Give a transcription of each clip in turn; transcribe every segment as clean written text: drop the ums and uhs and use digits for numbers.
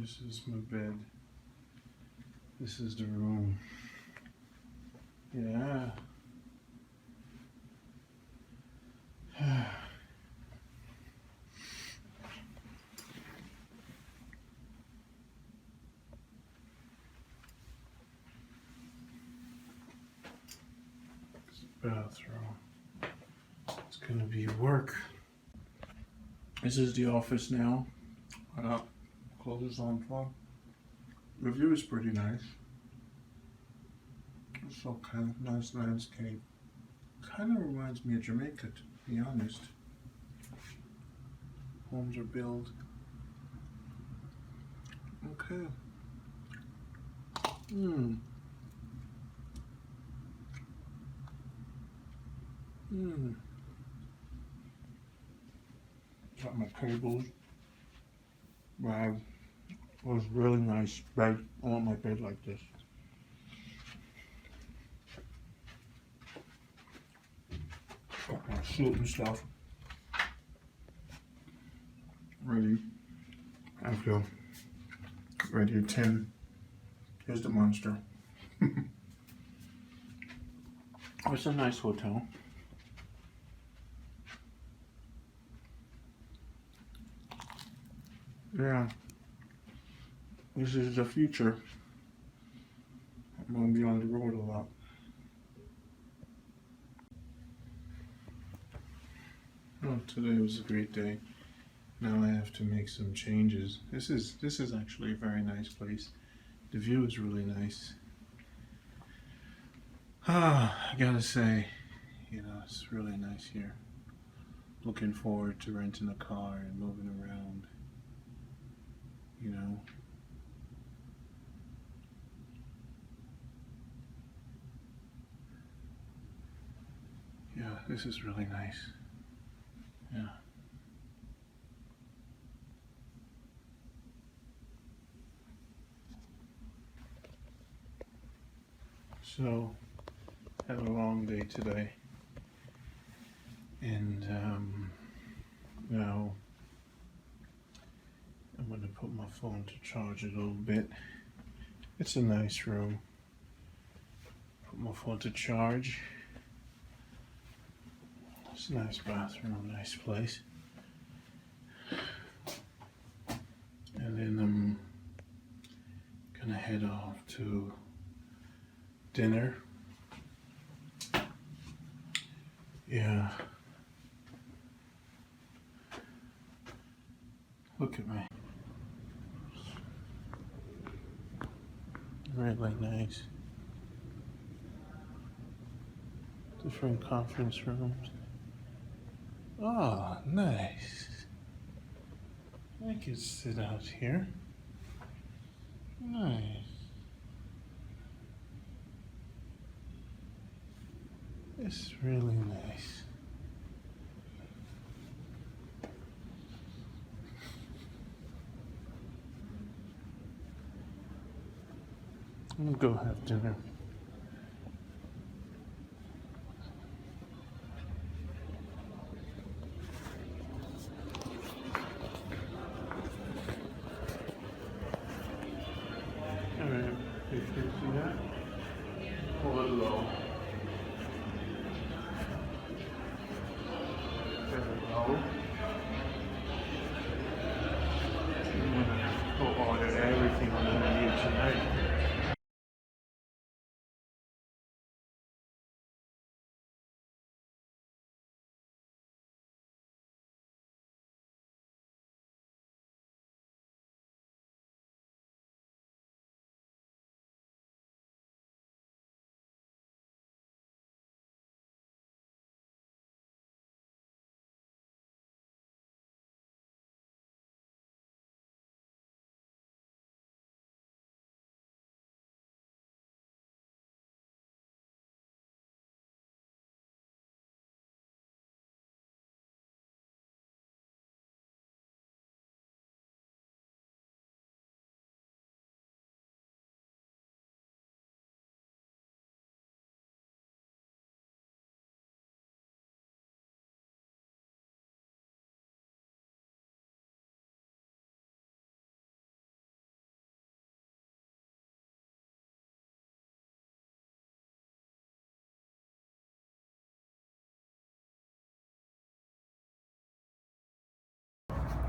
This is my bed. This is the room. Yeah. Bathroom. It's gonna be work. This is the office now. I got clothes on front. The view is pretty nice. It's all kind of nice landscape. Kind of reminds me of Jamaica, to be honest. Homes are built. Okay. Got my cables. Wow. It was really nice bed. I want my bed like this. Got my suit and stuff. Ready. I feel ready. Tim. Here's the monster. It's a nice hotel. Yeah. This is the future. I'm gonna be on the road a lot. Oh, today was a great day. Now I have to make some changes. This is actually a very nice place. The view is really nice. I gotta say, it's really nice here. Looking forward to renting a car and moving around. Yeah, this is really nice. Yeah. So, had a long day today, and now I'm going to put my phone to charge a little bit. It's a nice room. Put my phone to charge. It's a nice bathroom, nice place. And then I'm gonna head off to dinner. Yeah. Look at me. Really nice. Different conference rooms. Oh, nice. I can sit out here. Nice. It's really nice. I'm gonna go have dinner. Alright, you can see that? Pull it low. There we go. I'm gonna go order everything I'm gonna need tonight.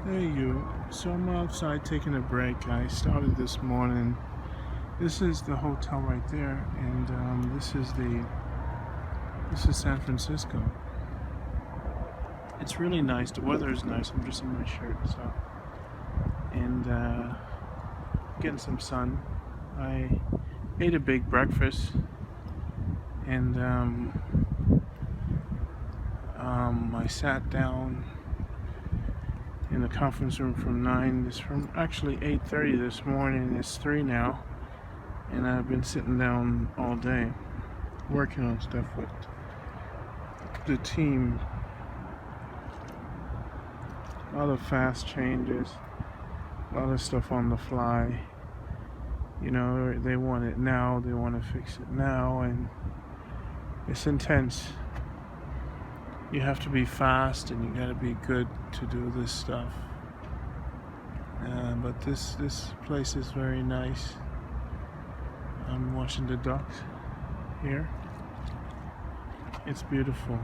Hey you. So I'm outside taking a break. I started this morning. This is the hotel right there, and this is San Francisco. It's really nice. The weather is nice. I'm just in my shirt, so and getting some sun. I ate a big breakfast, and I sat down in the conference room from 9 this from actually 8:30 this morning. It's 3 now, and I've been sitting down all day working on stuff with the team. A lot of fast changes, a lot of stuff on the fly. You know, they want it now, they want to fix it now, and it's intense. You have to be fast and you gotta be good to do this stuff. But this place is very nice. I'm watching the ducks here. It's beautiful.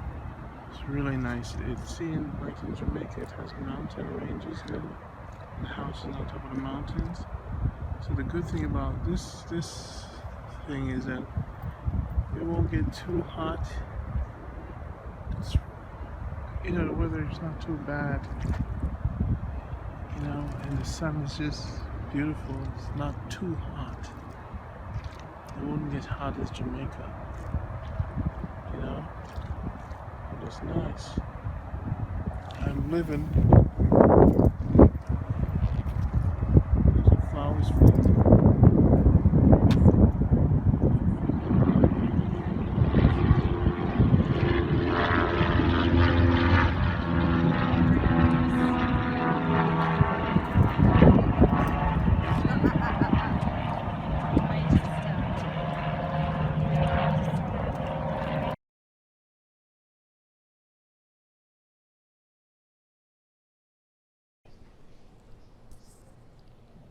It's really nice. It's seeing like in Jamaica, it has mountain ranges now. The house is on top of the mountains. So the good thing about this thing is that it won't get too hot. It's, you know, the weather is not too bad. You know, and the sun is just beautiful. It's not too hot. It wouldn't get hot as Jamaica. You know, but it's nice. I'm living. There's a flowers field.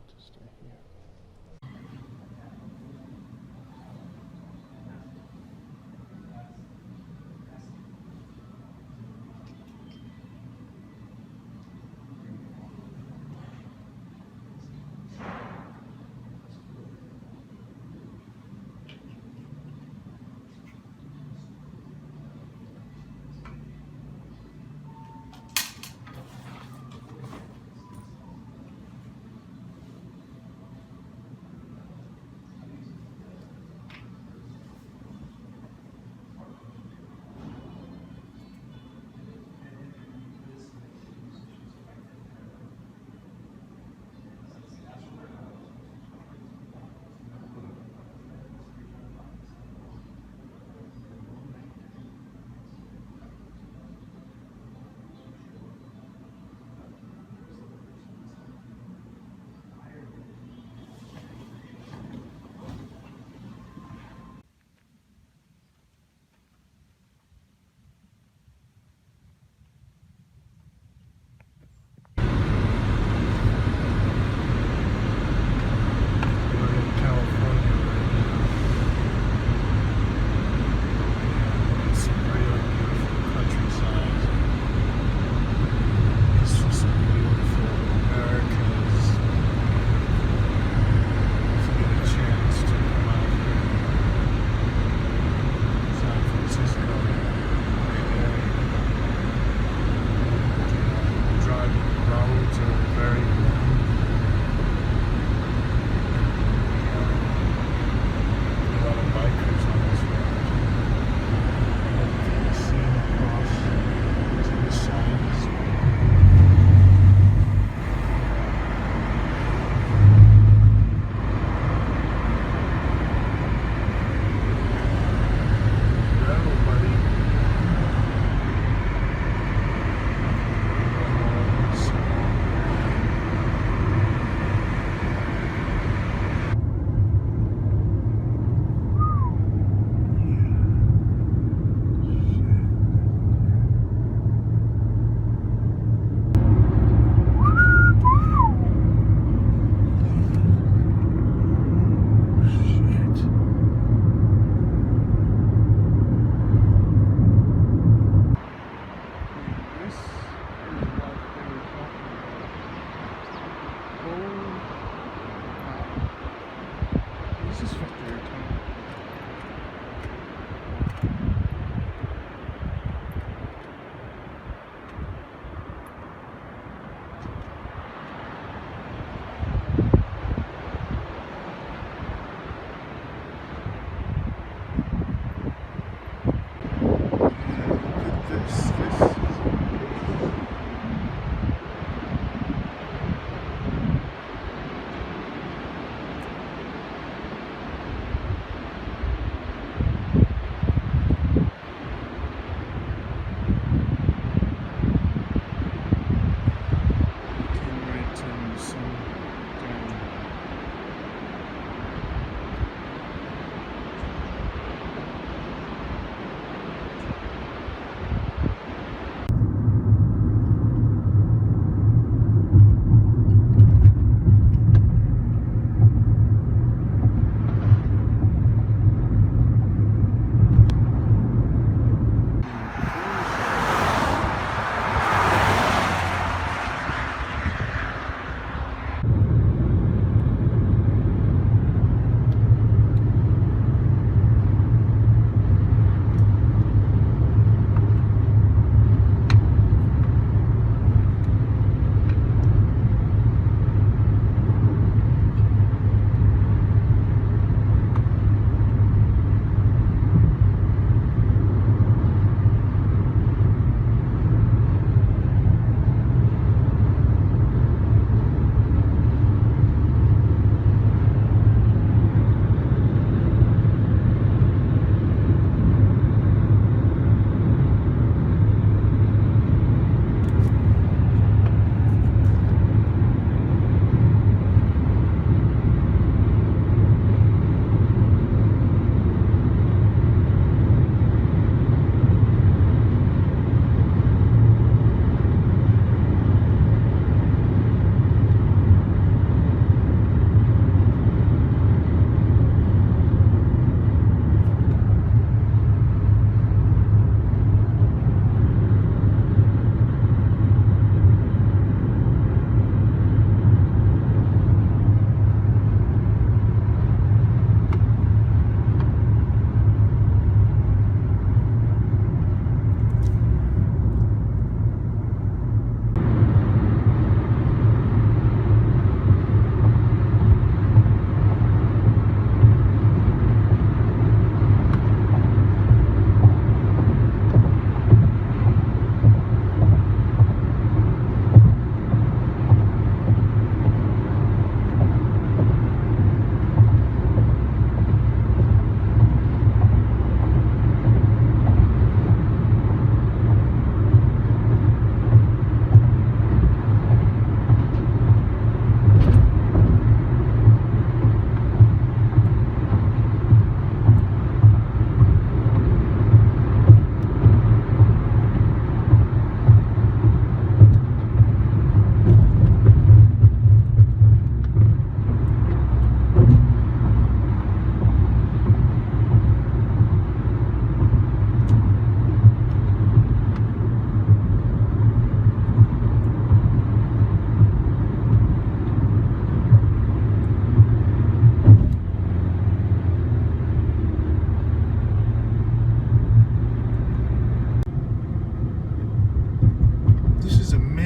To stay here.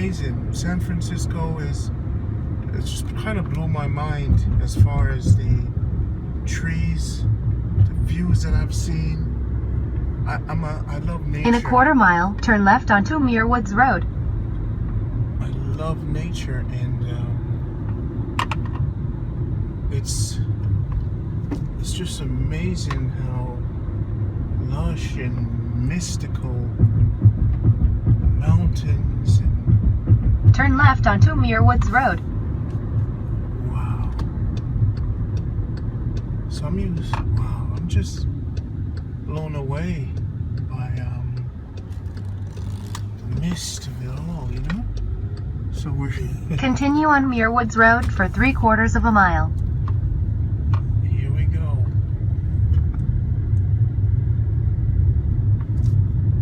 amazing. San Francisco it's just kind of blew my mind as far as the trees, the views that I've seen. I love nature. In a quarter mile, turn left onto Muirwoods Road. I love nature, and it's just amazing how lush and mystical mountains and Turn left onto Muirwoods Road. wow. So I'm just blown away by the mist of it all, you know? So we're Continue on Muirwoods Road for 3/4 of a mile. here we go.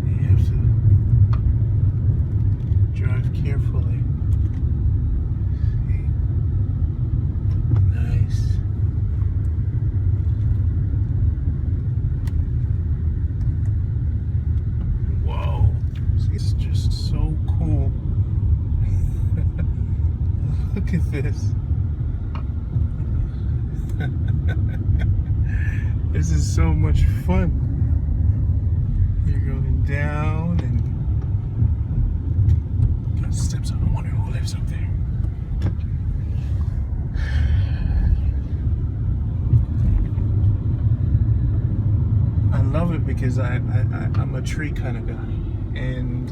You have to drive carefully. See? Nice. Whoa. It's just so cool. Look at this. This is so much fun. You're going down and got steps up. I wonder who lives up there. I love it because I'm a tree kind of guy, and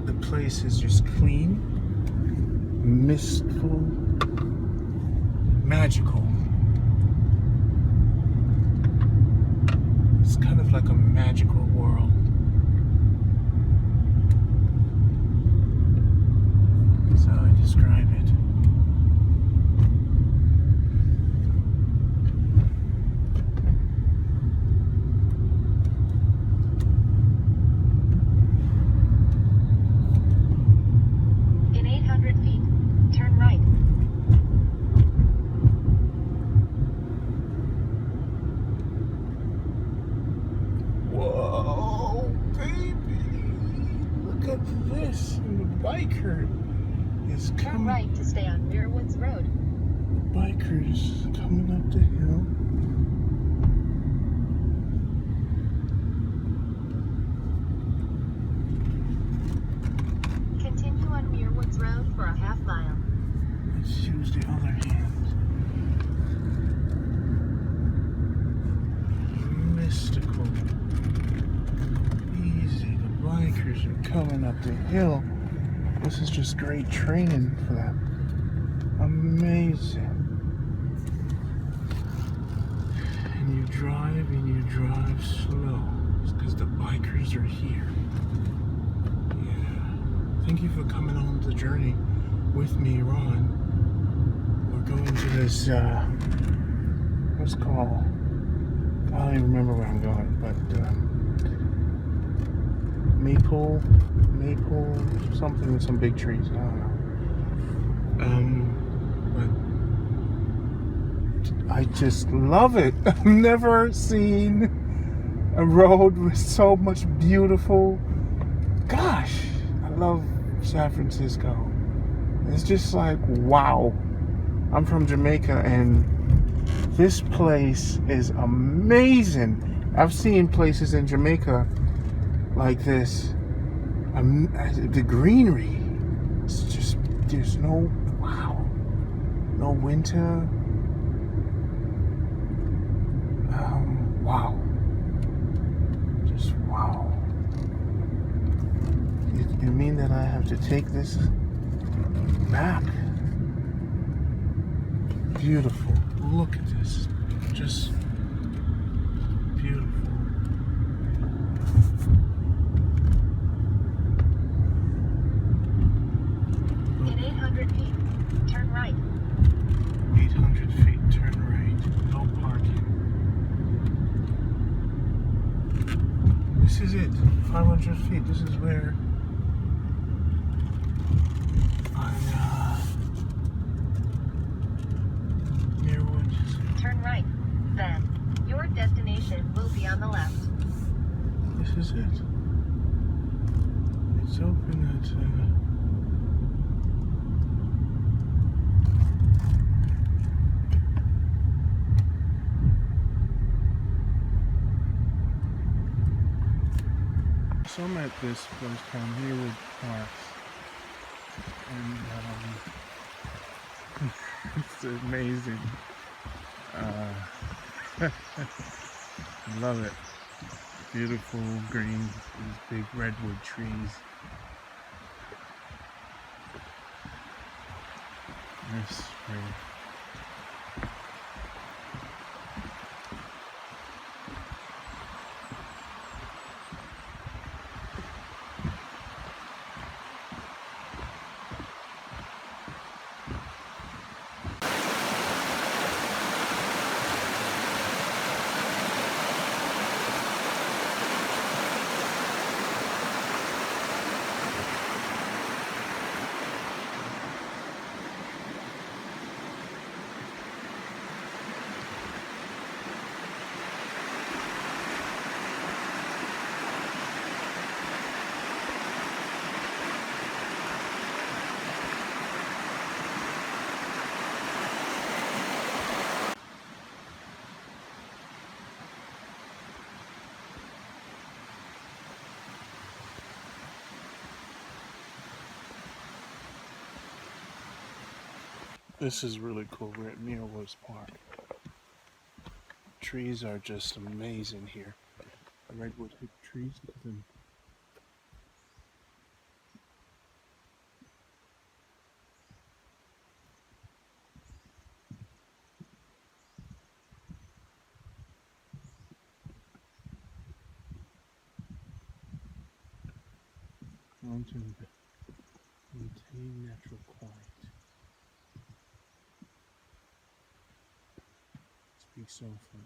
the place is just clean, mistful, magical. It's kind of like a magical world. That's how I describe it. In 800 feet, turn right. Whoa, baby! Look at this. And the biker is Turn coming. right to stay on Muirwoods Road. The biker's coming up the hill. Continue on Muirwoods Road for a half mile. Let's use the other hand. Mystical. Easy. The bikers are coming up the hill. This is just great training for them. Amazing. And you drive slow. It's because the bikers are here. Yeah. Thank you for coming on the journey with me, Ron. We're going to this, what's it called? I don't even remember where I'm going, but maple, something with some big trees. I don't know. But I just love it. I've never seen a road with so much beautiful. Gosh, I love San Francisco. It's just like, wow. I'm from Jamaica, and this place is amazing. I've seen places in Jamaica like this. The greenery, it's just, there's no winter. Wow. Just wow. You mean that I have to take this back? Beautiful. Look at this. Just beautiful. In 800 feet, turn right. 800 feet, turn right. No parking. This is it. 500 feet. This is where Muirwoods. Turn right. Then, your destination will be on the left. This is it. was hoping that so I'm at this place called Merewood Parks, and it's amazing. I love it. Beautiful green, these big redwood trees. This spring. This is really cool. We're at Merewood Park. Trees are just amazing here. The redwood hip trees. Look at them. Mountain maintain natural quiet. Speak softly.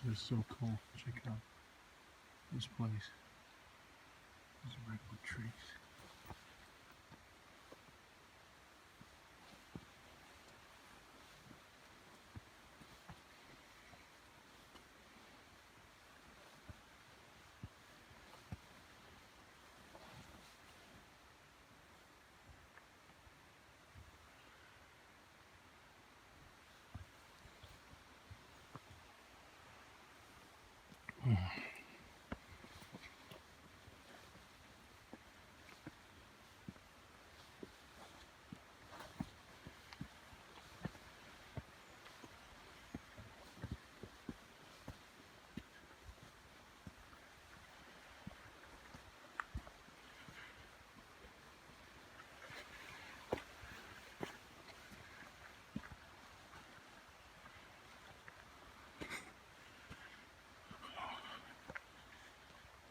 This is so cool. Check out this place. These redwood trees.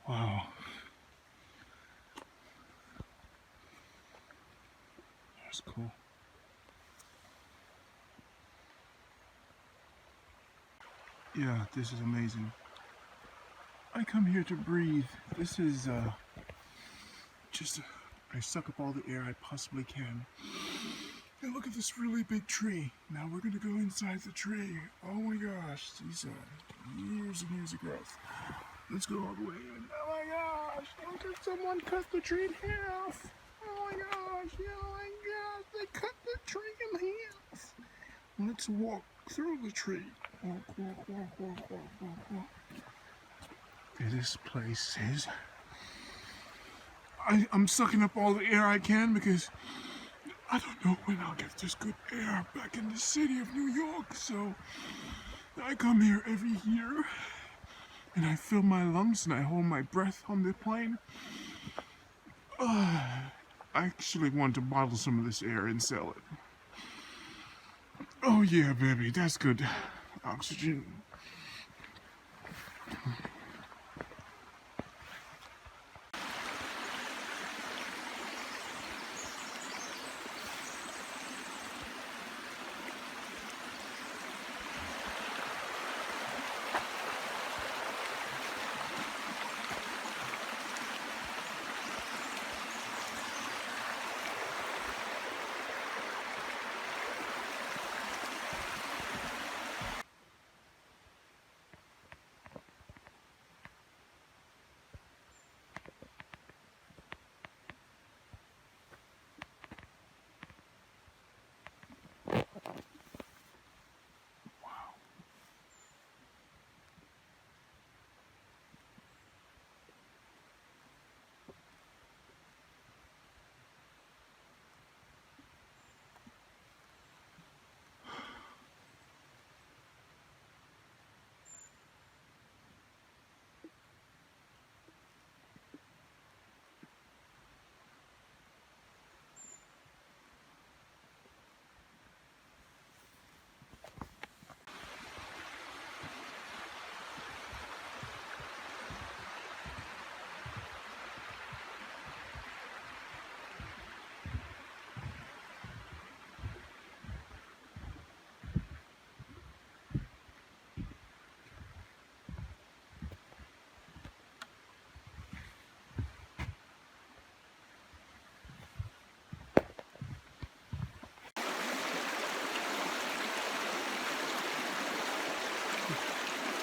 Wow. That's cool. Yeah, this is amazing. I come here to breathe. This is I suck up all the air I possibly can. And look at this really big tree. Now we're gonna go inside the tree. Oh my gosh, these are years and years of growth. Let's go all the way in. Oh my gosh, look at someone cut the tree in half. Oh my gosh, oh my gosh. Let's walk through the tree. Walk, walk, walk, walk, walk, walk, walk. This place is. I'm sucking up all the air I can because I don't know when I'll get this good air back in the city of New York. So I come here every year and I fill my lungs and I hold my breath on the plane. I actually want to bottle some of this air and sell it. Oh yeah, baby, that's good oxygen.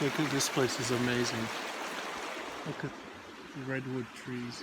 Look at this place is amazing. Look at the redwood trees.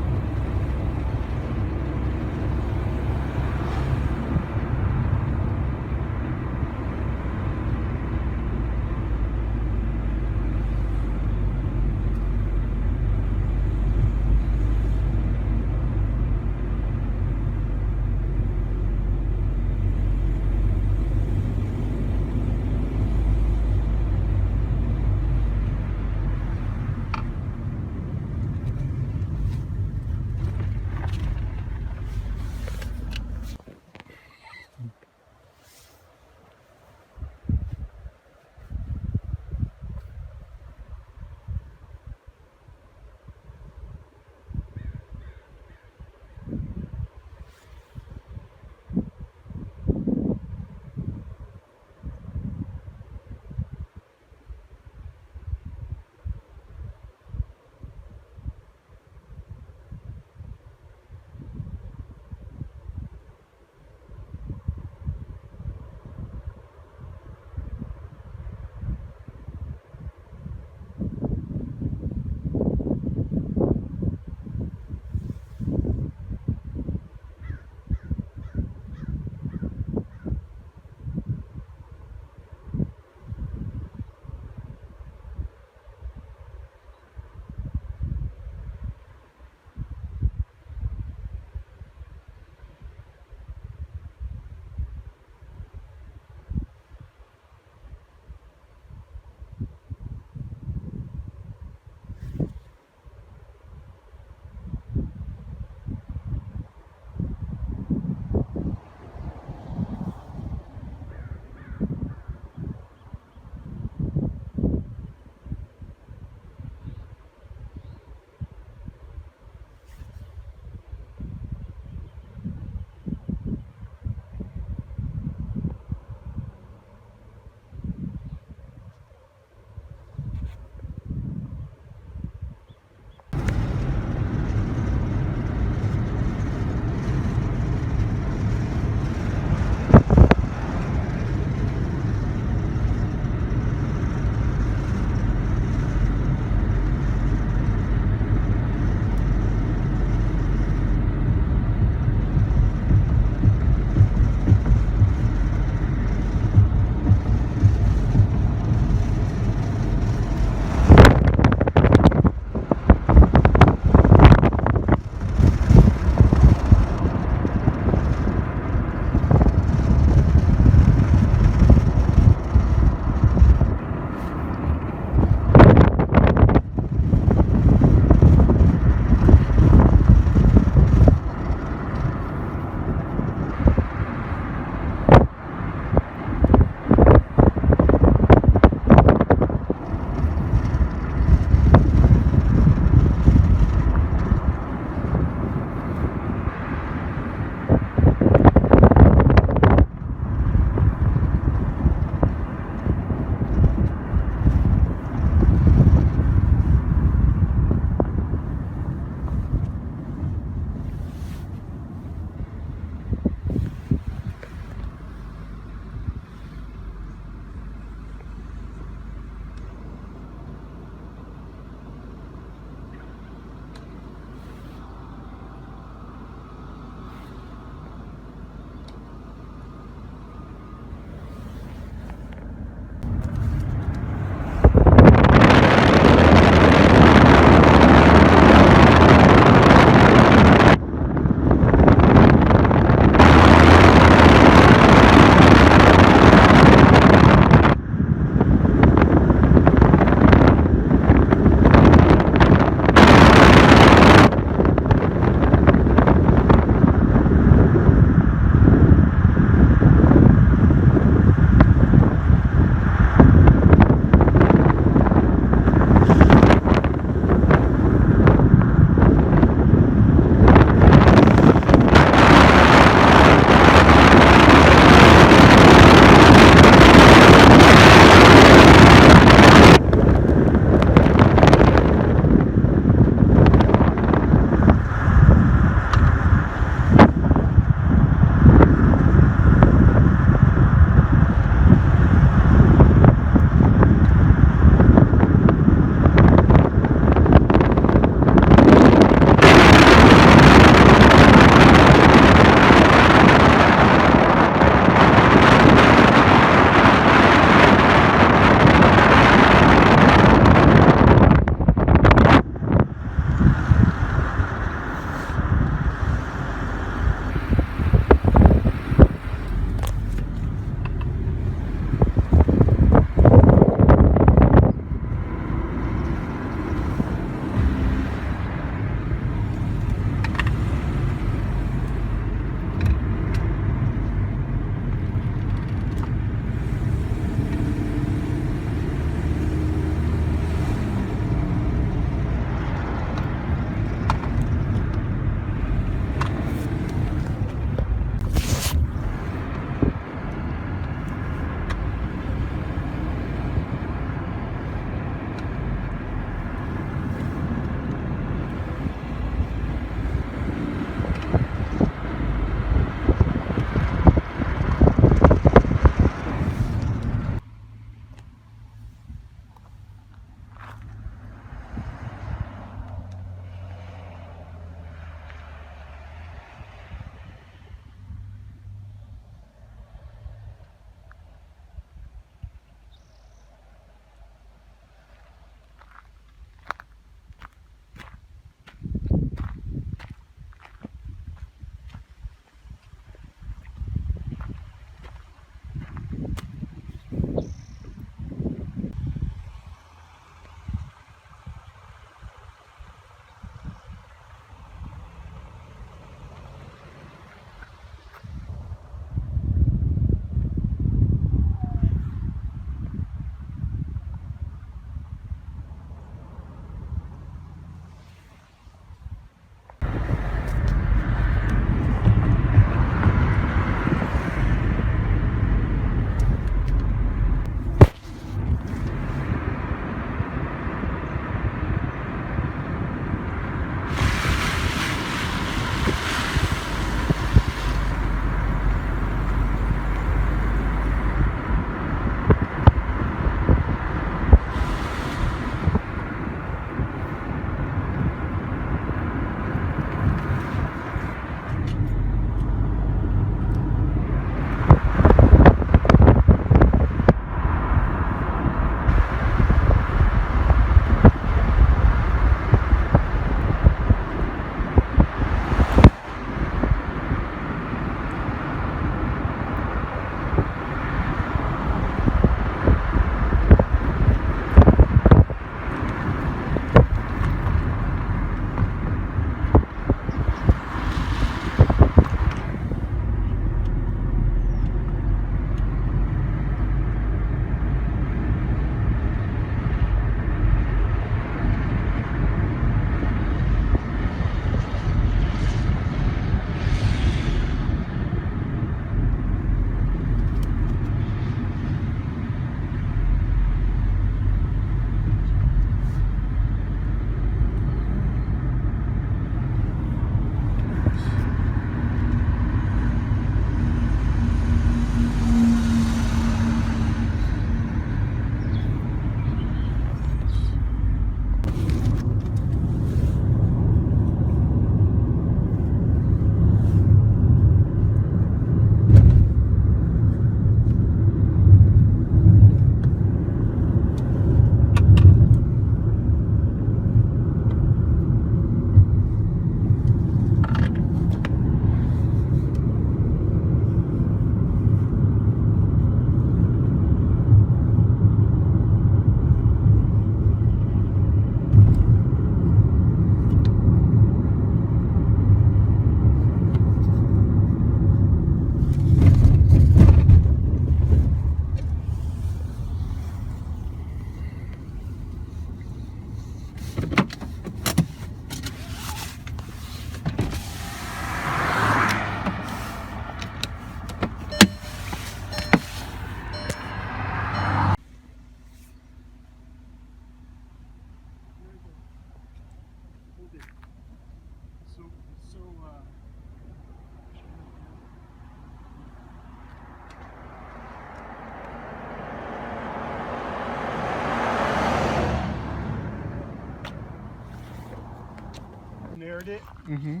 Mm-hmm.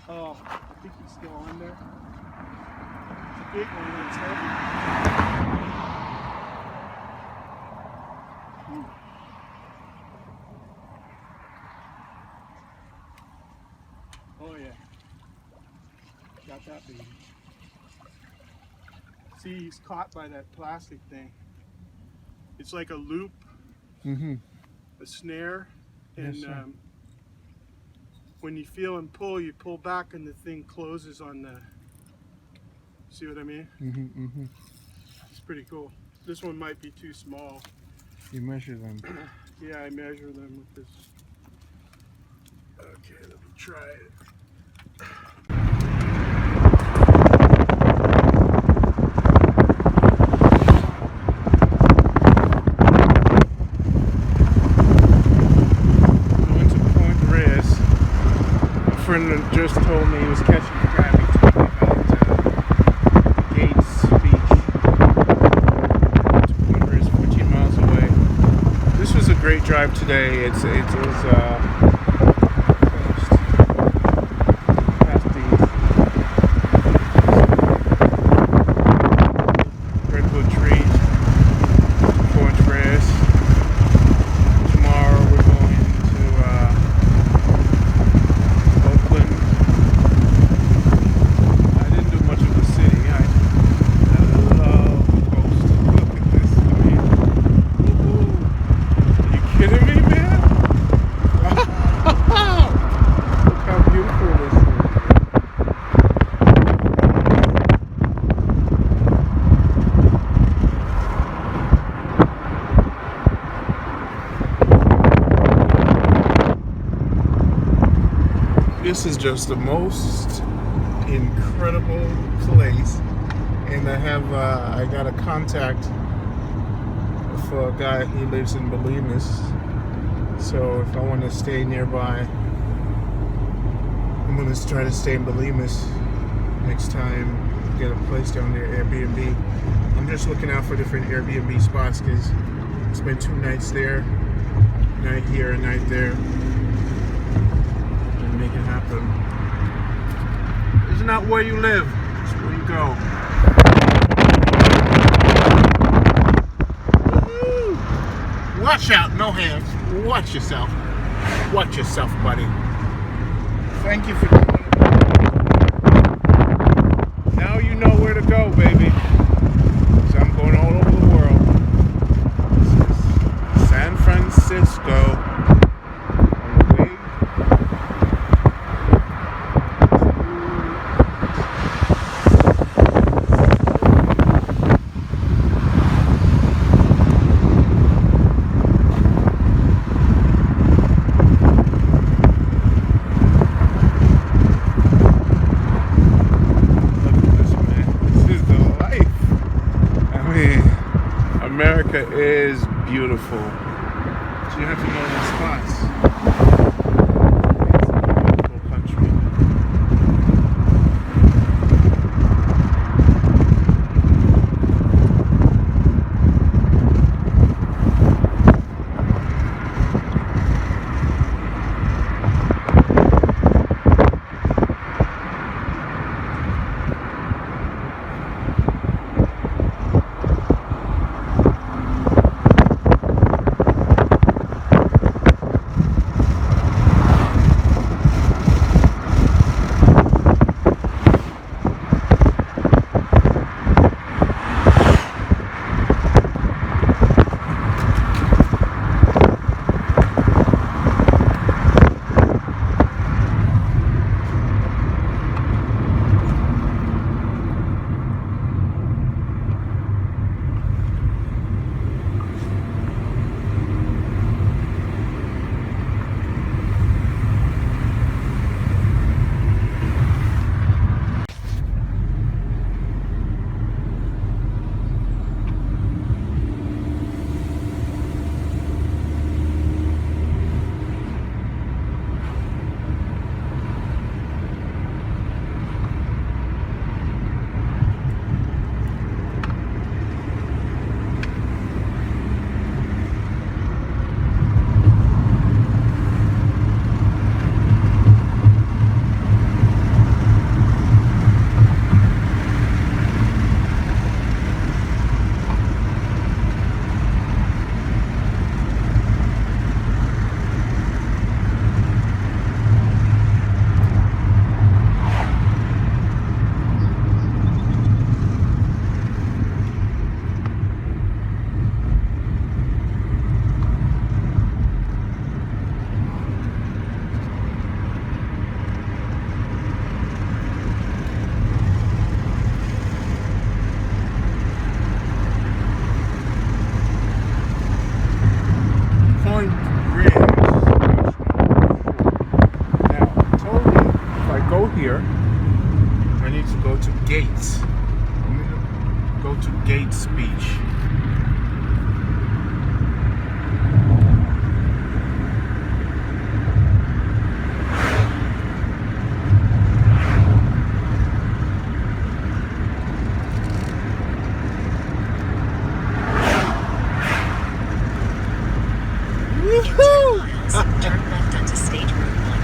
Oh, I think he's still on there. It's a big one and it's heavy. Whew. Oh yeah. Got that baby. See, he's caught by that plastic thing. It's like a loop, Mm-hmm. a snare, Yes, and sir. when you feel him pull, you pull back and the thing closes on the, see what I mean? Mm-hmm. Mm-hmm. It's pretty cool. This one might be too small. You measure them. Yeah, I measure them with this. Okay, let me try it. Going to Point Reyes. A friend just told me he was catching a crab. He told me about Gates Beach. To Point Reyes, 14 miles away. This was a great drive today. It was past the redwood trees to Point Reyes. Tomorrow we're going to Oakland. I didn't do much of the city. I love the coast. Look at this. I mean, woo-hoo. Are you kidding me, man? Look how beautiful this is. This is just the most incredible place, and I got a contact for a guy. He lives in Belize, so if I want to stay nearby, I'm gonna try to stay in Belize next time. Get a place down there, Airbnb. I'm just looking out for different Airbnb spots because spent 2 nights there, night here, a night there. Make it happen. It's not where you live, it's where you go. Woo-hoo! Watch out, no hands. Watch yourself. Watch yourself, buddy. Thank you for doing it. Now you know where to go, baby. So I'm going all over the world. This is San Francisco. On the way. America is beautiful. So you have to know these spots. It's a beautiful country. here, I need to go to Gates. I'm gonna go to Gates Beach. Turn left onto State Route 1.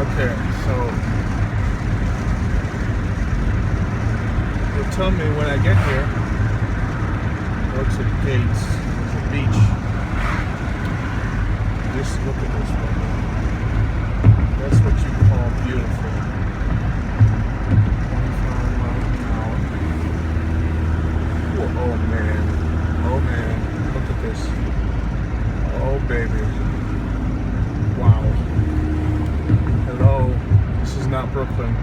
Okay, so you'll tell me when I get here. Go to the Gates, the beach. Just look at this one. That's what you call beautiful. 25 miles an hour. Oh man, oh man, look at this. Oh baby. Wow. Hello. This is not Brooklyn.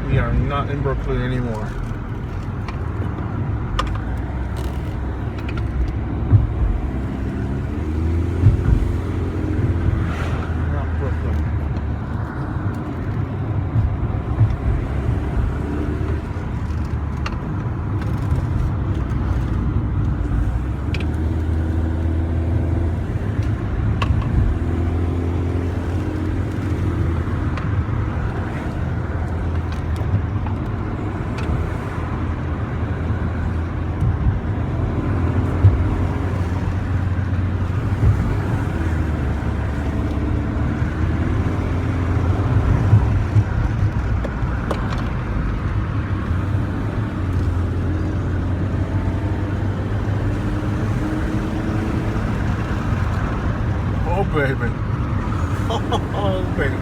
We are not in Brooklyn anymore. Not Brooklyn. Oh baby. Oh baby.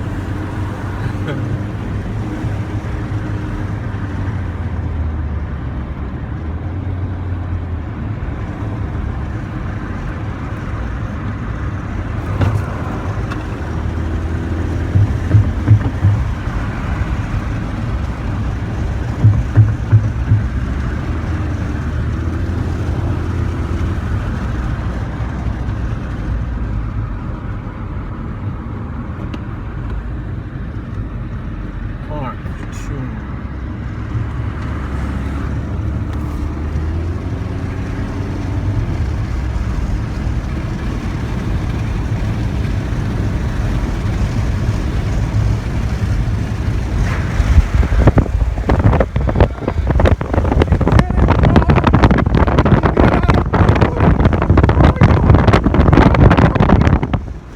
Park, tune.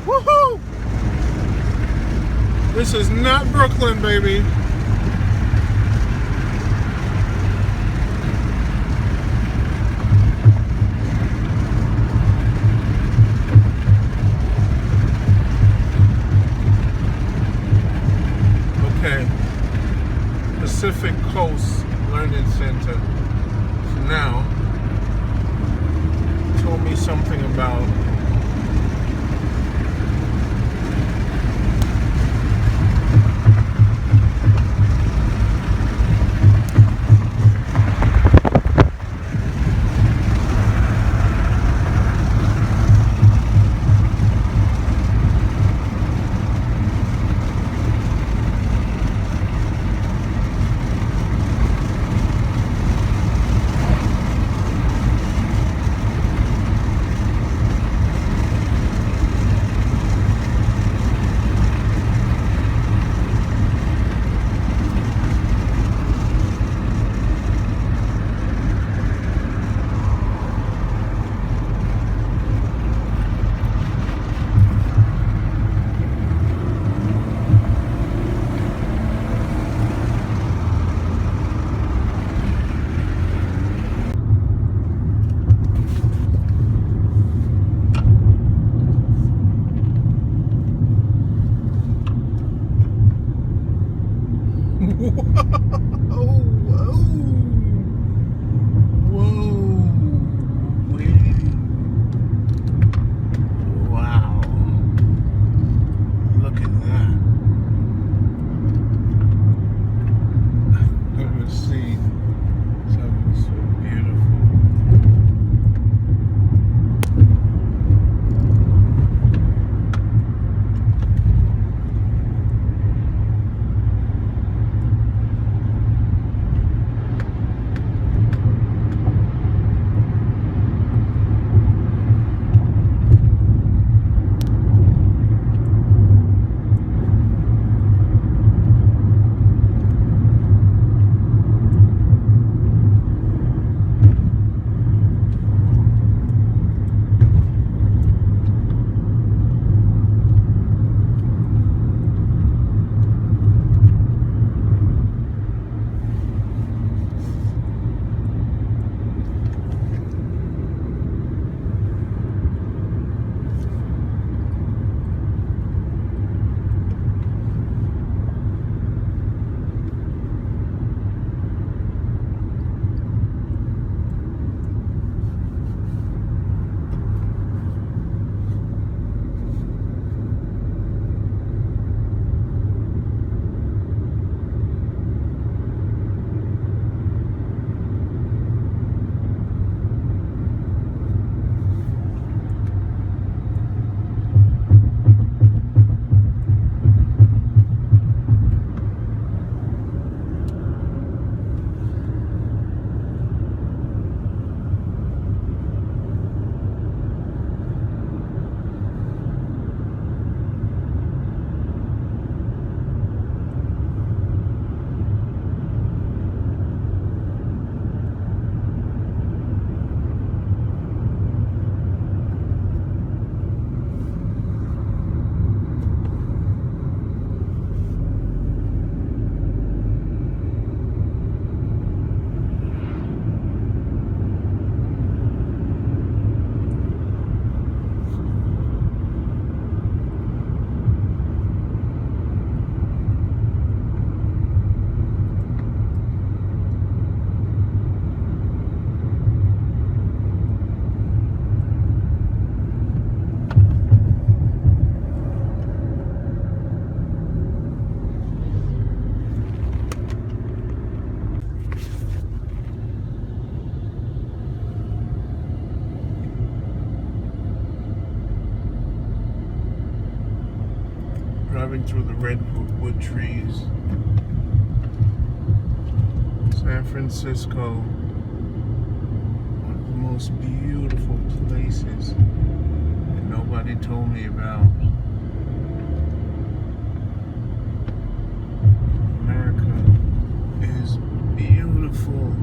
Woohoo! This is not Brooklyn, baby. Okay. Pacific Coast Learning Center. So now, told me something about driving through the redwood trees. San Francisco, one of the most beautiful places that nobody told me about. America is beautiful.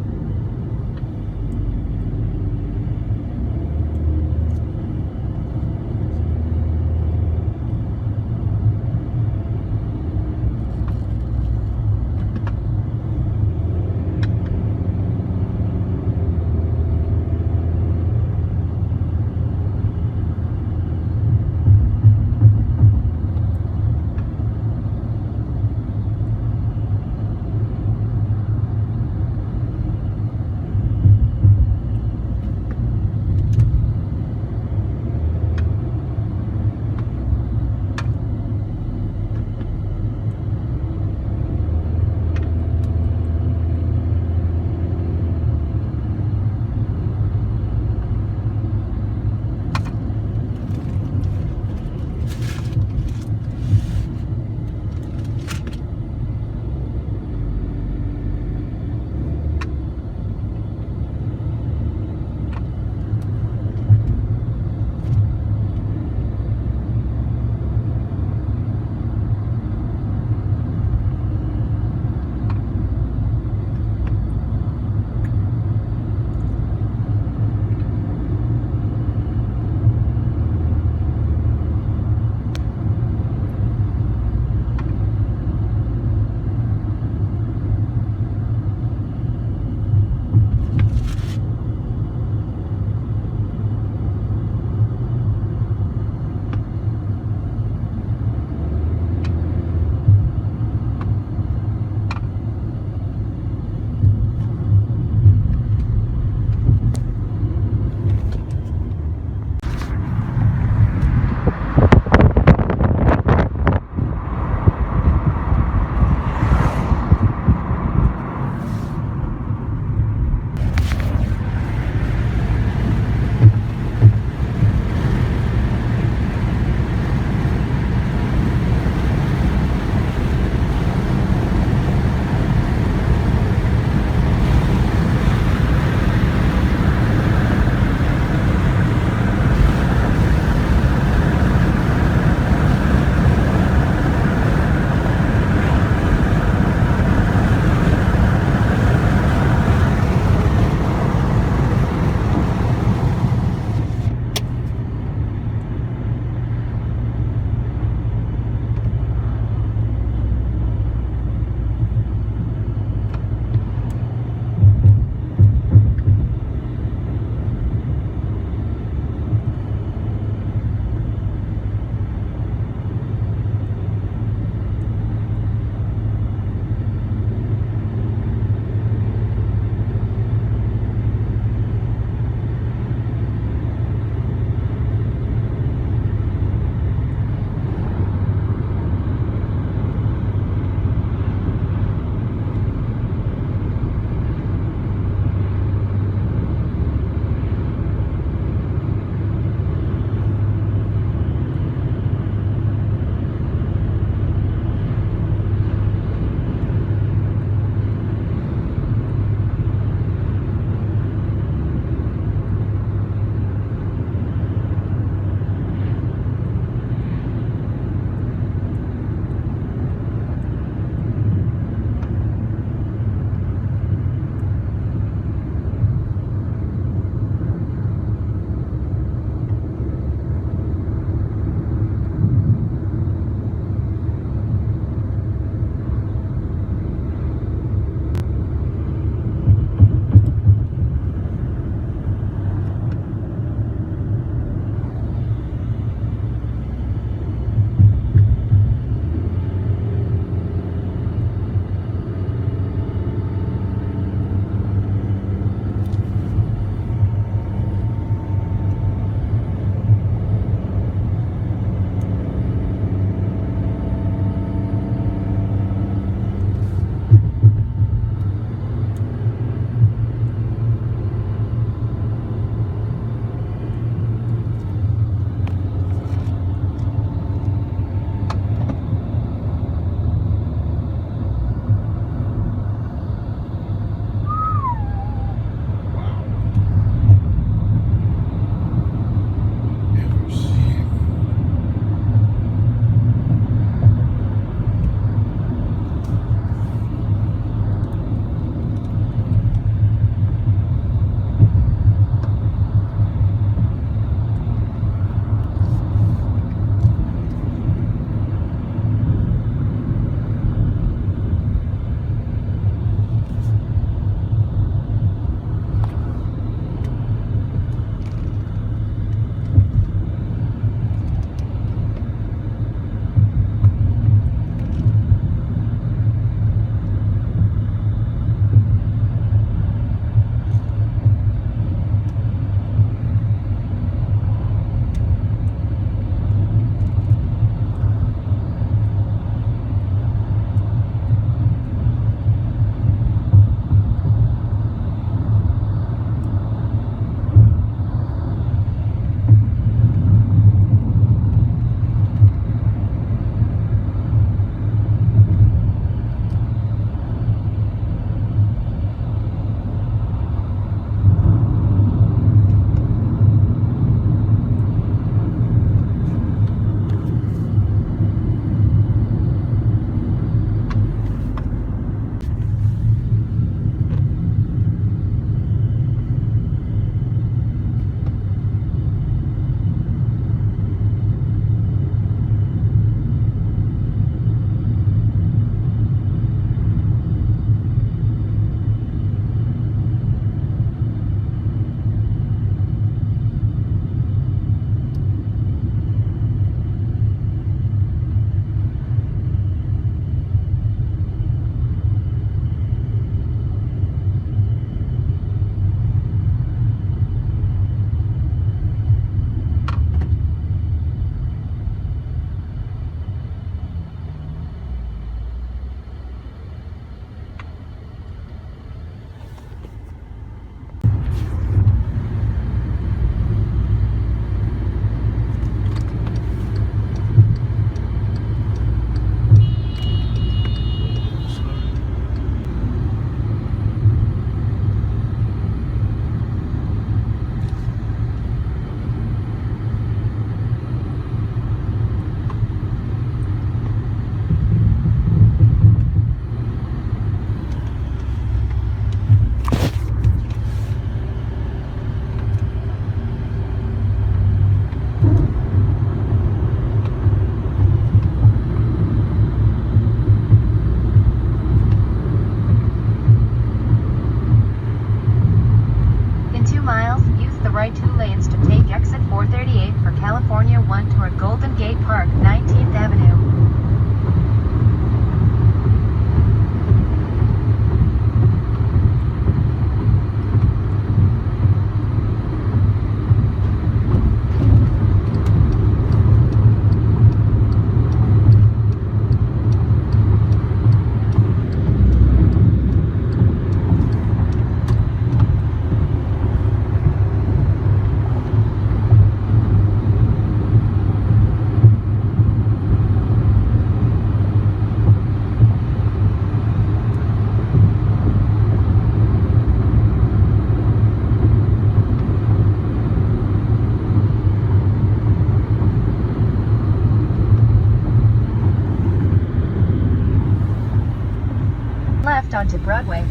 onto Broadway.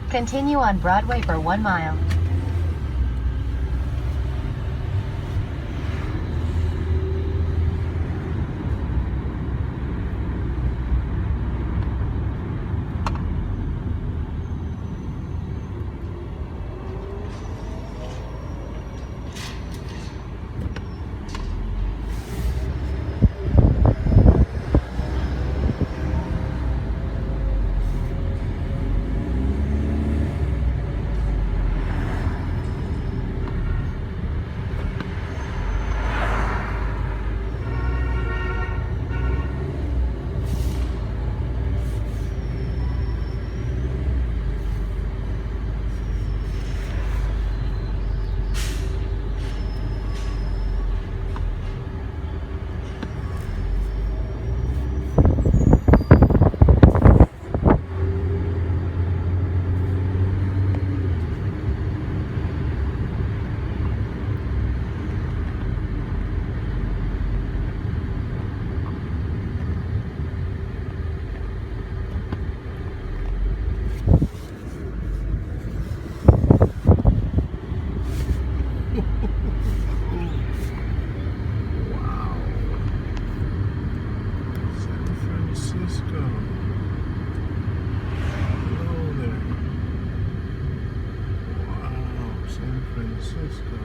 Continue on Broadway for 1 mile. Wow. San Francisco. Hello there. Wow, San Francisco.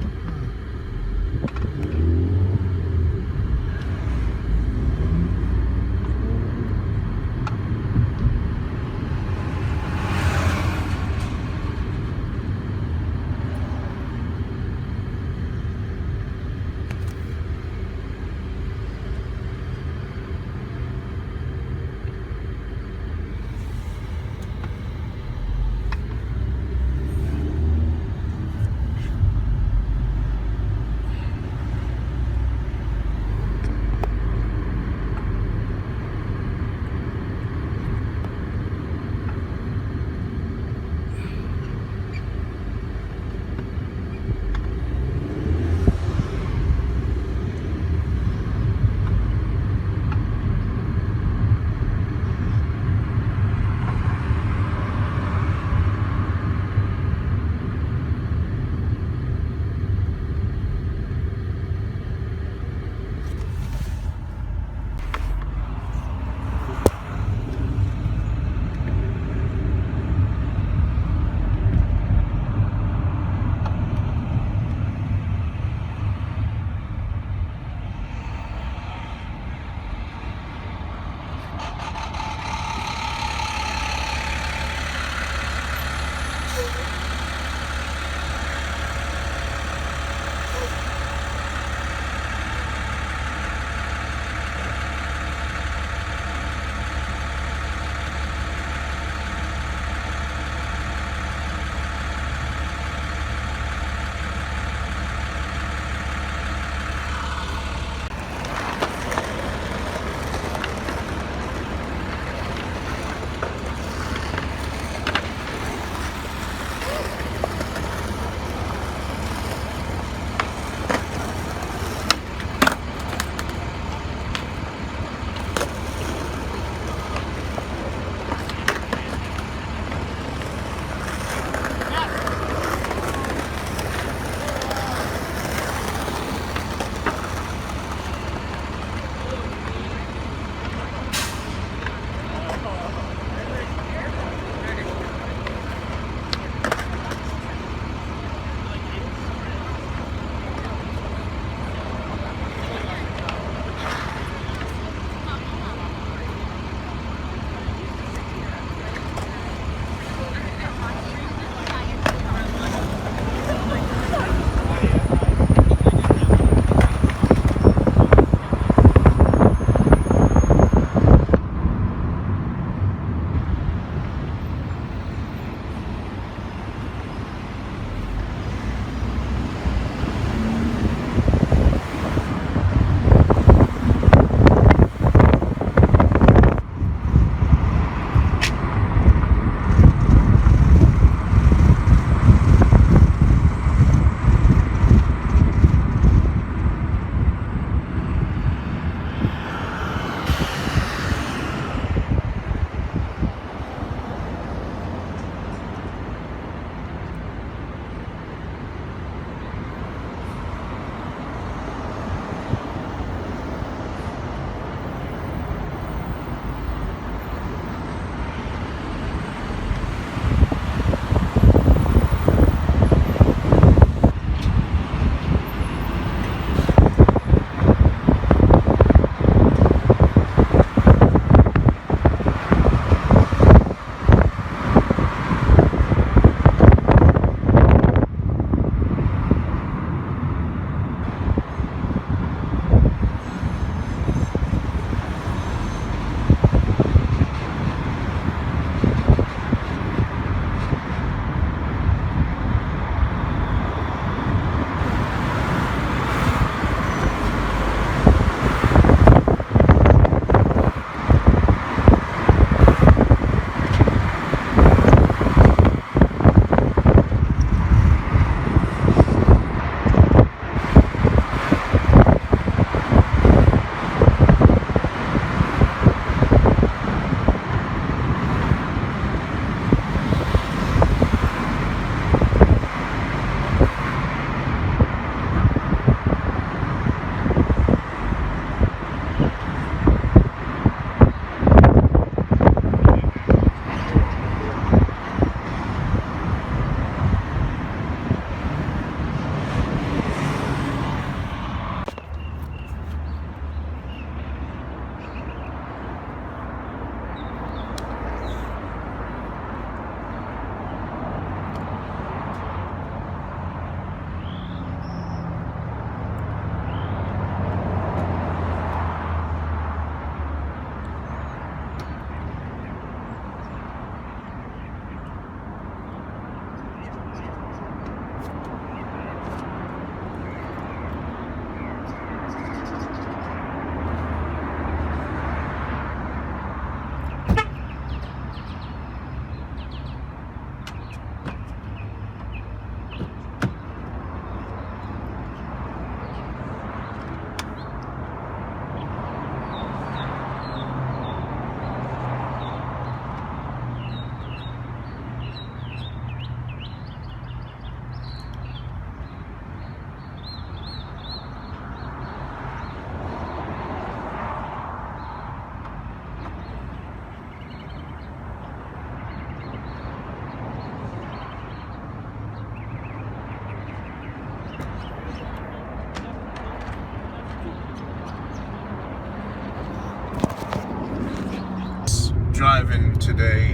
driving today,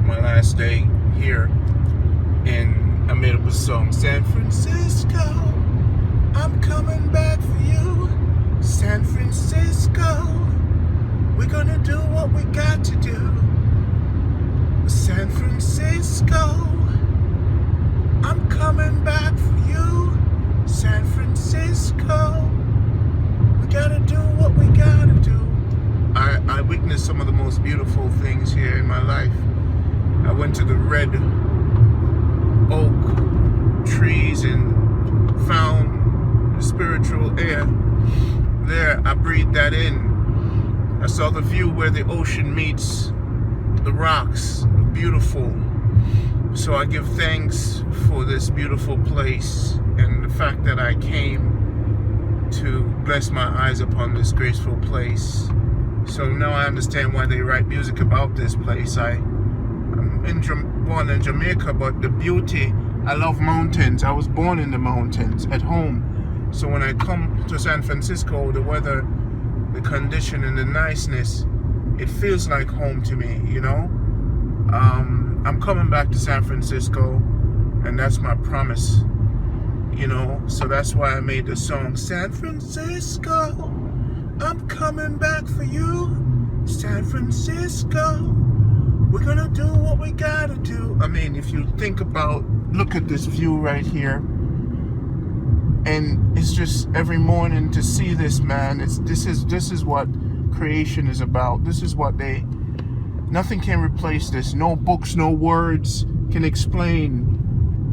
my last day here, and I made up a song. San Francisco, I'm coming back for you. San Francisco, we're gonna do what we got to do. San Francisco, I'm coming back for you. San Francisco, we gotta do what we gotta do. I witnessed some of the most beautiful things here in my life. I went to the red oak trees and found the spiritual air. There, I breathed that in. I saw the view where the ocean meets the rocks. Beautiful. So I give thanks for this beautiful place and the fact that I came to bless my eyes upon this graceful place. So now I understand why they write music about this place. I'm born in Jamaica, but the beauty, I love mountains. I was born in the mountains at home. So when I come to San Francisco, the weather, the condition, and the niceness, it feels like home to me, you know? I'm coming back to San Francisco, and that's my promise, you know? So that's why I made the song, San Francisco, I'm coming back for you. San Francisco, we're gonna do what we gotta do. I mean, if you think about, look at this view right here, and it's just every morning to see this, man. This is what creation is about. This is what nothing can replace this. No books, no words can explain,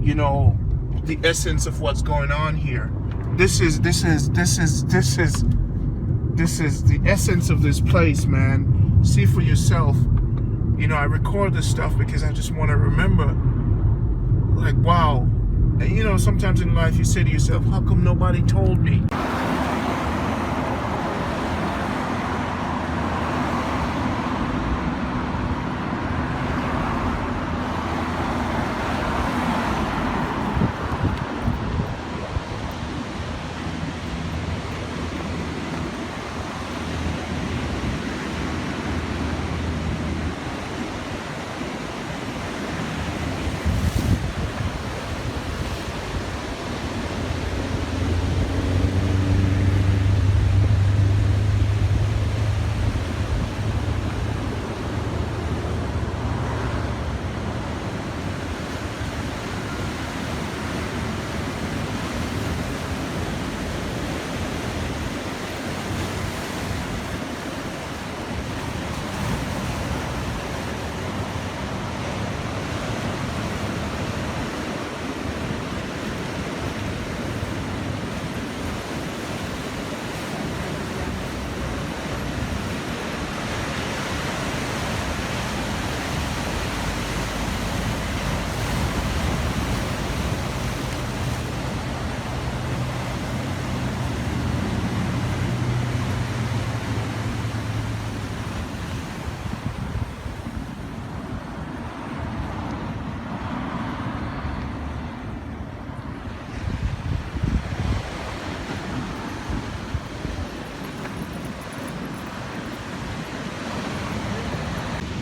you know, the essence of what's going on here. This is the essence of this place, man. See for yourself. You know, I record this stuff because I just want to remember, like, wow. And you know, sometimes in life you say to yourself, how come nobody told me?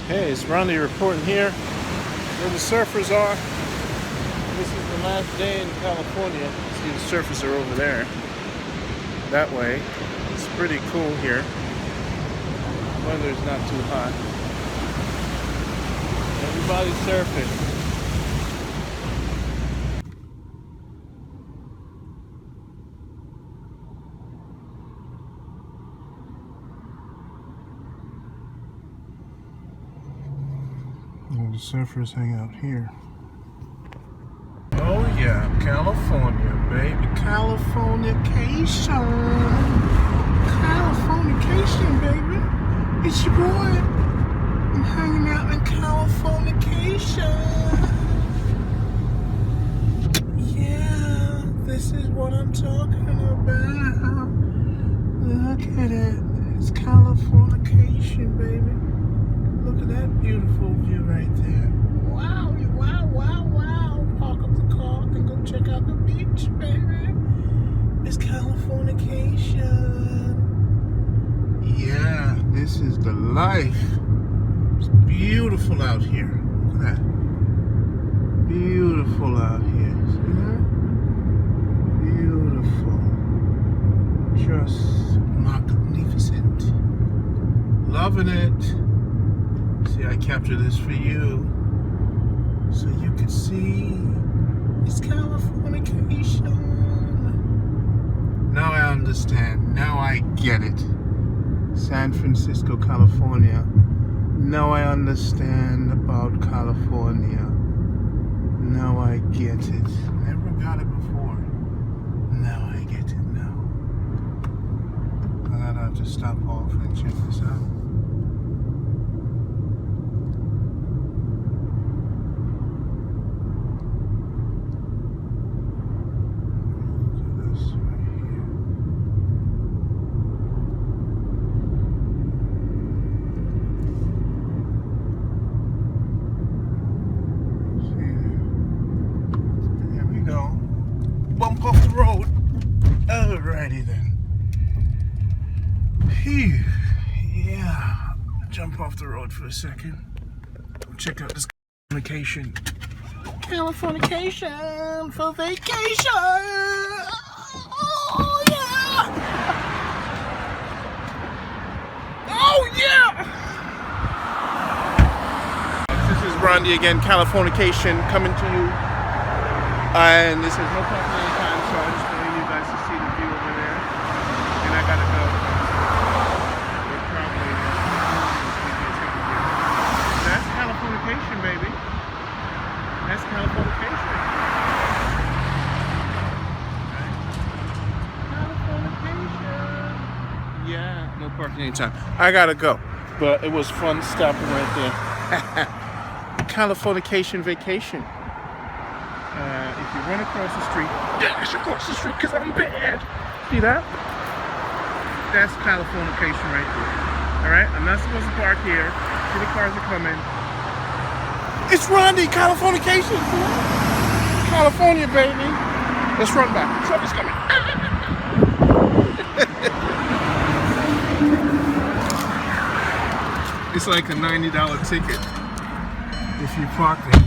Hey, it's Ronnie reporting here where the surfers are. This is the last day in California. See, the surfers are over there. That way. It's pretty cool here. Weather's not too hot. Everybody's surfing. The surfers hang out here. Oh yeah, California, baby. Californication. Californication, baby. It's your boy. I'm hanging out in Californication. Yeah, this is what I'm talking about. Look at it. It's Californication, baby. Look at that beautiful view right there. Wow, wow, wow, wow. Park up the car and go check out the beach, baby. It's Californication. Yeah, this is the life. It's beautiful out here. Look at that. Beautiful out here. See that? Beautiful. Just magnificent. Loving it. See, I captured this for you so you could see it's Californication. Now I understand. Now I get it. San Francisco, California. Now I understand about California. Now I get it. Never got it before. Now I get it now. I'm gonna have to stop off and check this out. Bump off the road. Alrighty then. Phew. Yeah. Jump off the road for a second. Check out this vacation. Californication for vacation. Oh yeah. Oh yeah. This is Brandy again. Californication coming to you. And this is no parking anytime, so I'm just wanting you guys to see the view over there. And I gotta go. We're probably that's Californication, baby. That's Californication. Okay. Californication. Yeah, no parking anytime. I gotta go. But it was fun stopping right there. Californication vacation. If you run across the street, dash across the street because I'm bad. See that? That's Californication right there. Alright? I'm not supposed to park here. See the cars are coming. It's Rondy, Californication. California, baby. Let's run back. Somebody's coming. It's like a $90 ticket if you park there.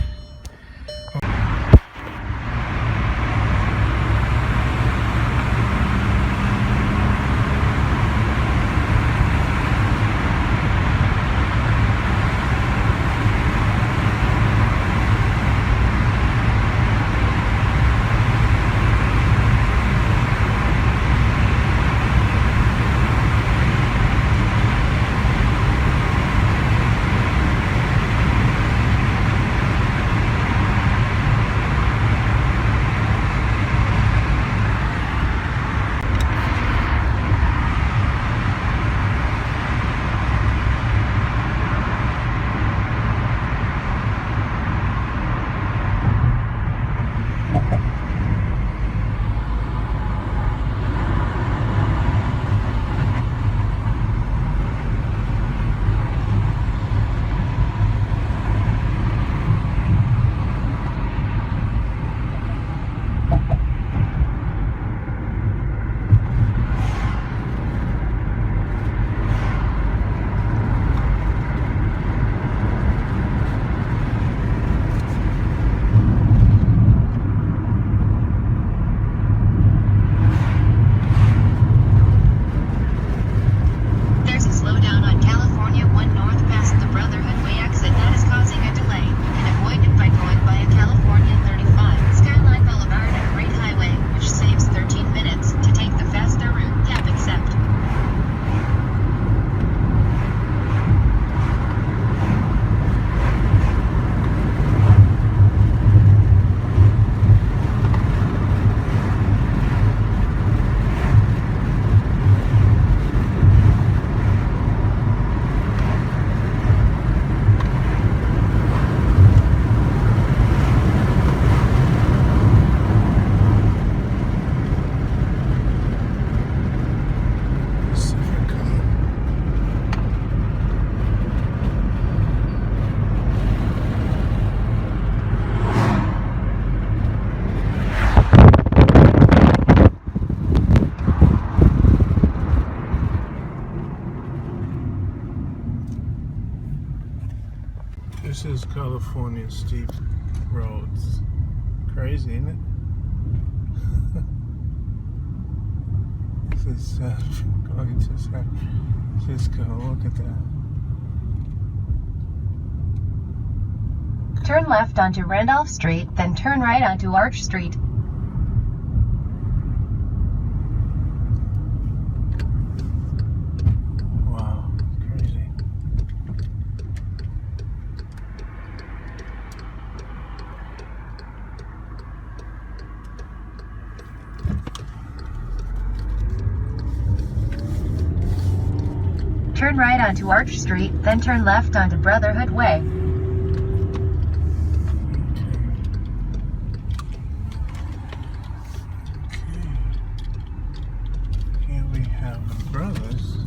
This is California steep roads. Crazy, isn't it? This is going to San Francisco. Look at that. Turn left onto Randolph Street, then turn right onto Arch Street. Wow, crazy. Turn right onto Arch Street, then turn left onto Brotherhood Way. Here we have the brothers.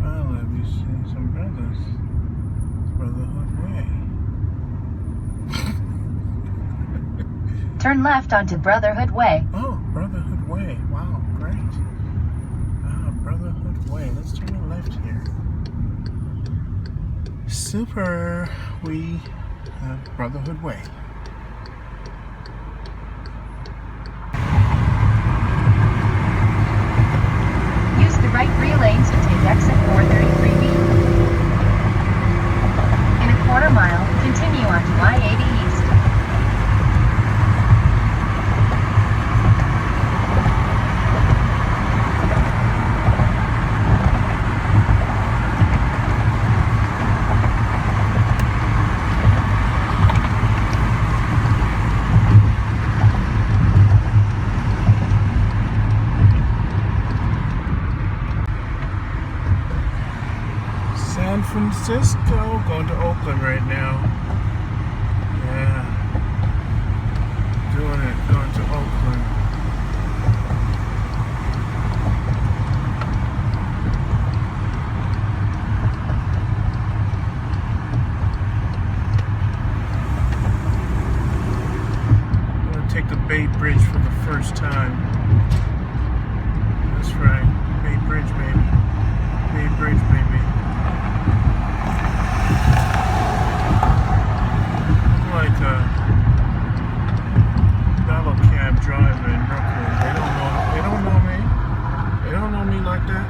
Well, let me see some brothers. Brotherhood Way. Turn left onto Brotherhood Way. Oh, Brotherhood Way. Wow, great. Brotherhood Way. Let's turn left here. Super. We have Brotherhood Way. Use the right 3 lanes to take exit 433B. In a quarter mile, continue onto I-80 East. San Francisco, going to Oakland right now. Yeah. Doing it, going to Oakland. I'm going to take the Bay Bridge for the first time. That's right. Bay Bridge, baby. Bay Bridge, baby. Like a fellow cab driver in Brooklyn. They don't know me. They don't know me like that.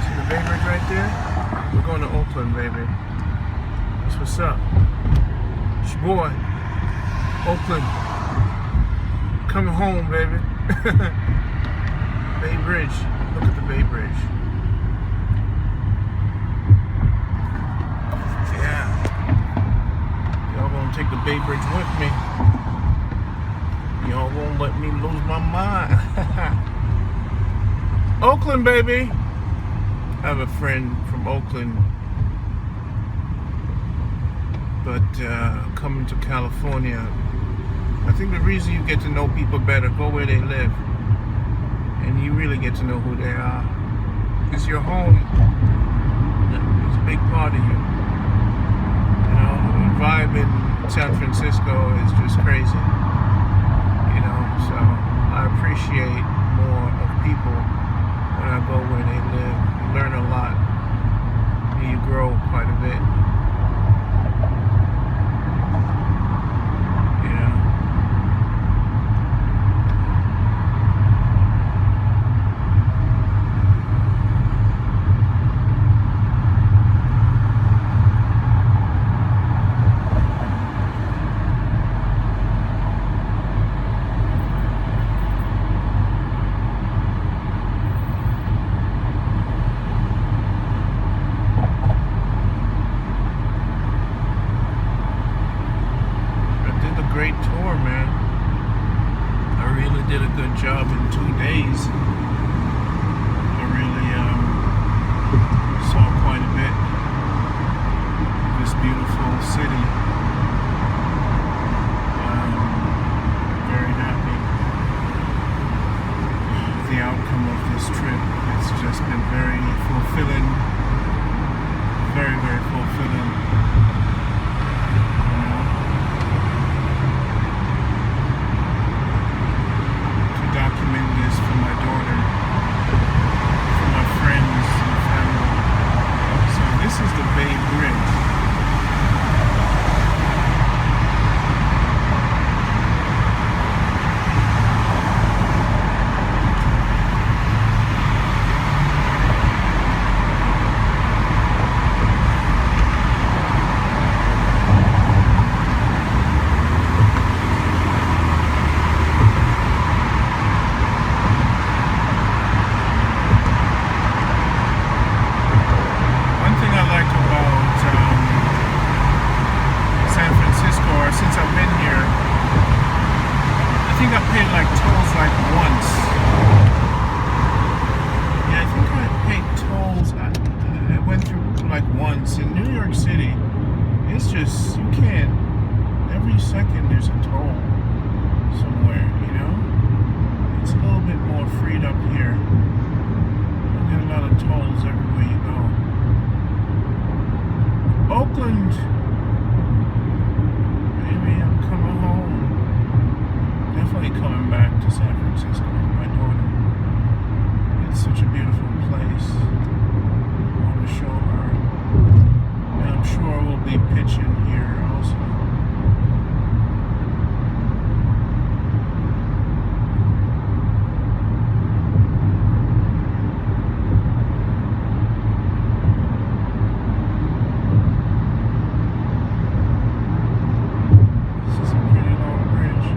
See the Bay Bridge right there? We're going to Oakland, baby. That's what's up. It's your boy. Oakland. Coming home, baby. Bay Bridge. Look at the Bay Bridge. Take the Bay Bridge with me. Y'all won't let me lose my mind. Oakland, baby. I have a friend from Oakland, but coming to California, I think the reason you get to know people better, go where they live, and you really get to know who they are. Because your home is a big part of you. You know, the vibe in San Francisco is just crazy, you know, so I appreciate more of people when I go where they live. You learn a lot, and you grow quite a bit, you know. Great tour, man. I really did a good job in 2 days. I really saw quite a bit of this beautiful city. Very happy with the outcome of this trip. It's just been very fulfilling. Very, very fulfilling. Document this for my daughter, for my friends, Oakland. Maybe I'm coming home. Definitely coming back to San Francisco with my daughter. It's such a beautiful place. I want to show her. And I'm sure we'll be pitching here also. This is a pretty long bridge.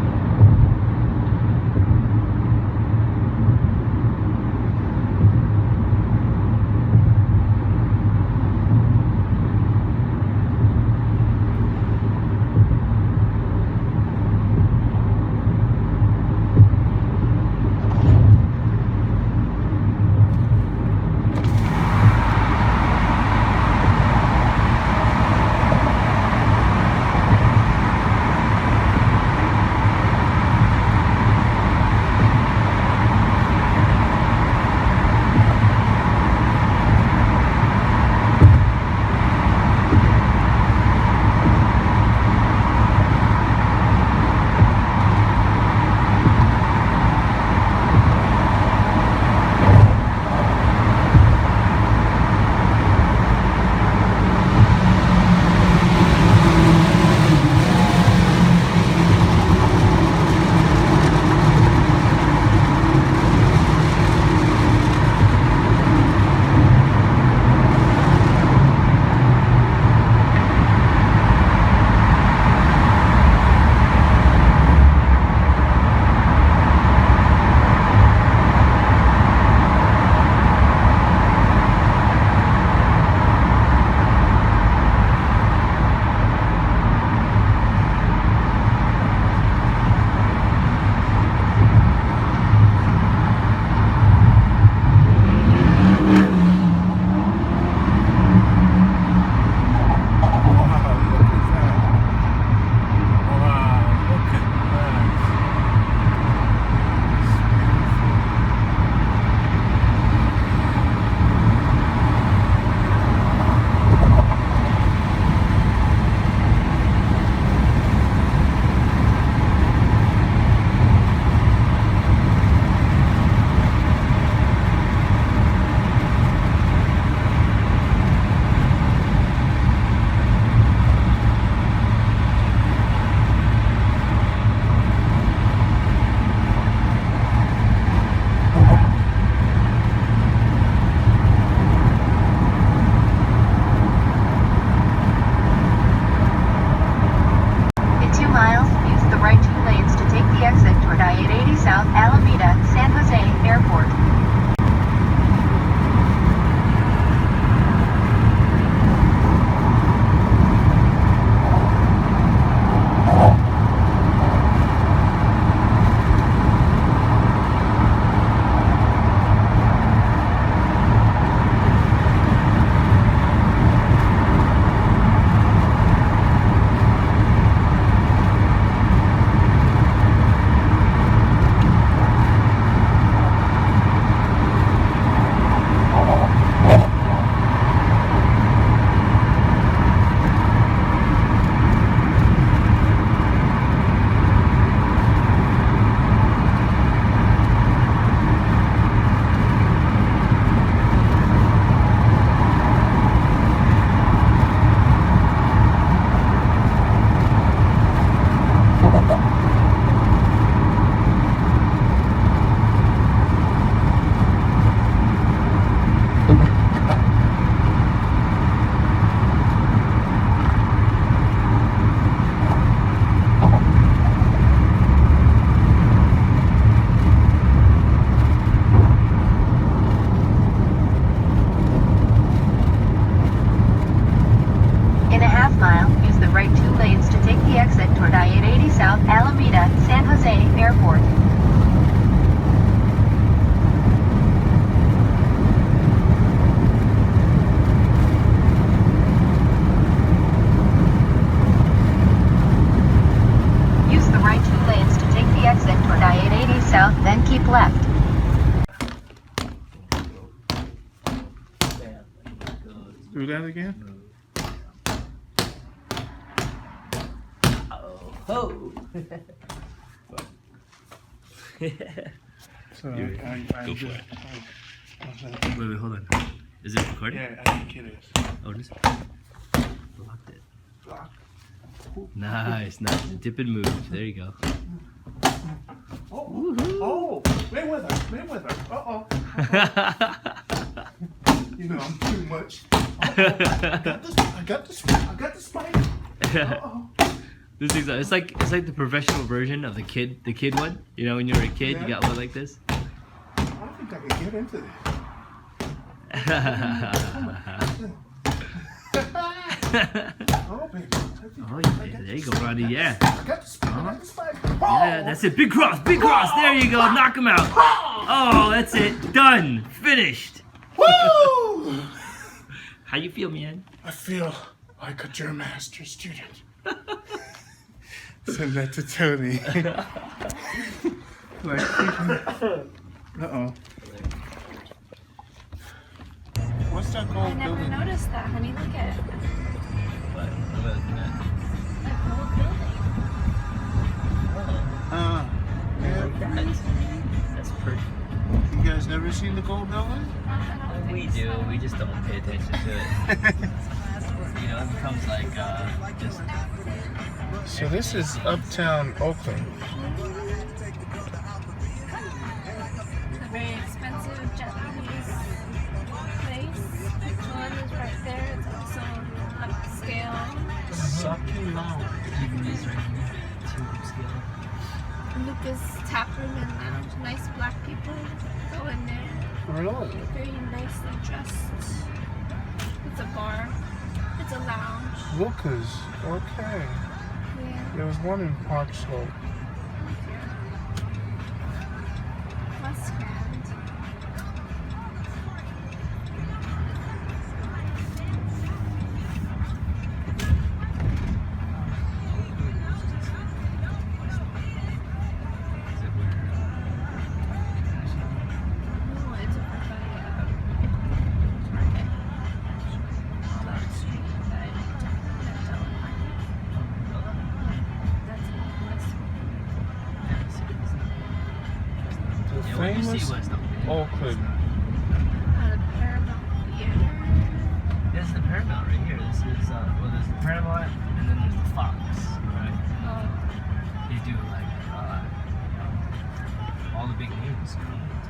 In 2 miles, use the right 2 lanes to take the exit toward I-880 South Alameda, San Jose Airport. In a half mile, use the right 2 lanes to take the exit toward I-880 South Alameda, San Jose Airport. Use the right 2 lanes to take the exit toward I-880 South, then keep left. Do that again? Oh. So Yeah. I Go for just, it. I- Wait, hold on. Is it recording? yeah, I think it is. Oh, it is. Blocked it. Block. Nice. Dip and move. There you go. Oh, oh, Mayweather. Uh-oh. You know, I'm too much. I got the spike. Uh-oh. This is it's like the professional version of the kid one. You know, when you were a kid, Yeah. you got one like this. I don't think I can get into this. Oh, baby. Oh, yeah, there you go, Ronnie. Yeah. I got the spike. I got the spike. Yeah, that's it. Big cross. There you go. Knock him out. Oh, that's it. Done. Finished. Woo! How you feel, man? I feel like a German master student. Send that to Tony. Uh-oh. What's that I gold never building? noticed that, honey. Look at it. What? What about That gold building. Yeah. That's perfect. You guys never seen the gold building? I don't We think do. so. We just don't pay attention to it. You know, it becomes like just. So this is Uptown Oakland. It's a very expensive Japanese place. Which one is right there? It's also upscale. Saki Lounge. TVs right here. Too upscale. Lucas Taproom and Lounge. Nice black people go in there. Really? Very nicely dressed. It's a bar. It's a lounge. Lucas. Okay. Yeah. There was one in Park Slope. West Grand. No, it's over by Market. On that street side. That's West. The Yeah, when you famous see West Oakland. Oakland. The Paramount Theater. This is the Paramount right here. This is well, there's the Paramount and then there's the Fox, right? Oh, They do like you know, all the big names come to